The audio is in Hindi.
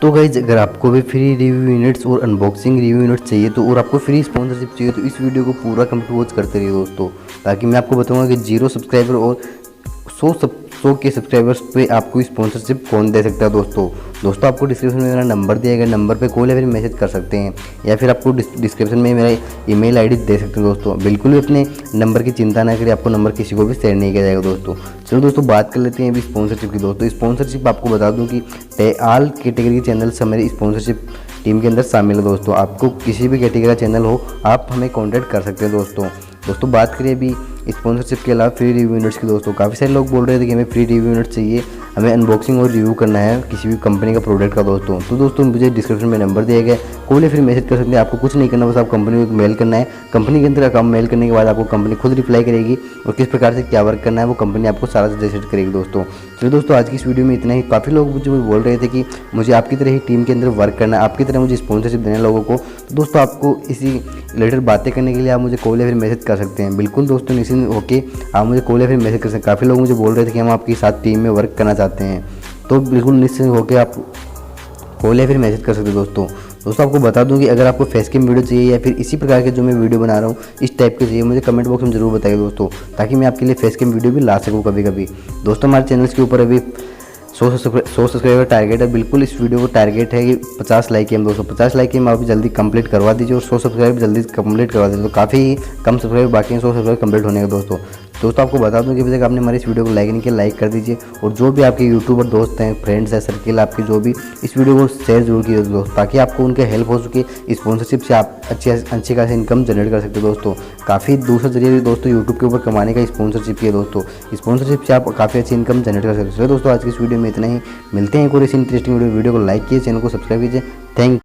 तो गाइज अगर आपको भी फ्री रिव्यू यूनिट्स और अनबॉक्सिंग रिव्यू यूनिट्स चाहिए तो और आपको फ्री स्पॉन्सरशिप चाहिए तो इस वीडियो को पूरा कंप्लीट वॉच करते रहिए दोस्तों, ताकि मैं आपको बताऊंगा कि 0 सब्सक्राइबर और 100 के सब्सक्राइबर्स पे आपको स्पॉन्सरशिप कौन दे सकता है। दोस्तों आपको डिस्क्रिप्शन में मेरा नंबर दिया गया, नंबर पे कॉल या फिर मैसेज कर सकते हैं, या फिर आपको डिस्क्रिप्शन में मेरा ईमेल आईडी दे सकते हैं। दोस्तों बिल्कुल भी अपने नंबर की चिंता ना करिए, आपको नंबर किसी को भी शेयर नहीं किया जाएगा। दोस्तों चलो दोस्तों बात कर लेते हैं अभी स्पॉन्सरशिप की। दोस्तों स्पॉन्सरशिप आपको बता दूँ कि ऑल कैटेगरी के चैनल सब मेरी स्पॉन्सरशिप टीम के अंदर शामिल है। दोस्तों आपको किसी भी कैटेगरी का चैनल हो आप हमें कॉन्टैक्ट कर सकते हैं। दोस्तों बात करें अभी स्पॉन्सरशिप के अलावा फ्री रिव्यू यूनिट्स की। दोस्तों काफ़ी सारे लोग बोल रहे थे कि हमें फ्री रिव्यू यूनिट चाहिए, हमें अनबॉक्सिंग और रिव्यू करना है किसी भी कंपनी का प्रोडक्ट का। दोस्तों मुझे डिस्क्रिप्शन में नंबर दिया गया, कॉल या फिर मैसेज कर सकते हैं। आपको कुछ नहीं करना, बस आप कंपनी को मेल करना है। कंपनी के अंदर अकाउंट मेल करने के बाद आपको कंपनी खुद रिप्लाई करेगी और किस प्रकार से क्या वर्क करना है वो कंपनी आपको सारा सजेस्ट करेगी। दोस्तों आज की इस वीडियो में इतना ही। काफ़ी लोग मुझे बोल रहे थे कि मुझे आपकी तरह ही टीम के अंदर वर्क करना है, आपकी तरह मुझे स्पॉन्सरशिप देना है लोगों को। तो दोस्तों आपको इसी रिलेटेड बातें करने के लिए आप मुझे कॉल या फिर मैसेज कर सकते हैं। बिल्कुल दोस्तों निश्चिंत होके आप मुझे कॉल या फिर मैसेज कर सकते हैं। काफ़ी लोग मुझे बोल रहे थे कि हम आपके साथ टीम में वर्क करना चाहते हैं, तो बिल्कुल निश्चिंत होकर आप कॉल या फिर मैसेज कर सकते हैं। दोस्तों आपको बता दूं कि अगर आपको फेस कैम वीडियो चाहिए या फिर इसी प्रकार के जो मैं वीडियो बना रहा हूँ इस टाइप के चाहिए, मुझे कमेंट बॉक्स में जरूर बताइए दोस्तों, ताकि मैं आपके लिए फेस कैम वीडियो भी ला सकूँ कभी कभी। दोस्तों हमारे चैनल के ऊपर अभी 100 सब्सक्राइबर टारगेट है। बिल्कुल इस वीडियो को टारगेट है कि 50 लाइक है। दोस्तों 50 लाइक हम आप जल्दी कंप्लीट करवा दीजिए और 100 सब्सक्राइबर जल्दी कंप्लीट करवा दीजिए। तो काफ़ी कम सब्सक्राइबर बाकी हैं 100 सब्सक्राइबर कंप्लीट होने का। दोस्तों आपको बता दूं कि अभी तक आपने हमारी इस वीडियो को लाइक नहीं किया, लाइक कर दीजिए। और जो भी आपके यूट्यूबर दोस्त हैं, फ्रेंड्स हैं, सर्किल आपके जो भी, इस वीडियो को शेयर जरूर कीजिए दोस्तों, ताकि आपको उनके हेल्प हो सके। स्पॉन्सरशिप से आप अच्छी खासी इनकम जनरेट कर सकते हो। दोस्तों काफ़ी दूसरा जरिए भी दोस्तों यूट्यूब के ऊपर कमाने का स्पॉन्सरशिप की है। दोस्तों स्पॉन्सरशिप से आप काफ़ी अच्छी इनकम जनरेट कर सकते हो। दोस्तों आज की इस वीडियो में इतना ही। मिलते हैं एक और इस इंटरेस्टिंग वीडियो को लाइक कीजिए, चैनल को सब्सक्राइब कीजिए। थैंक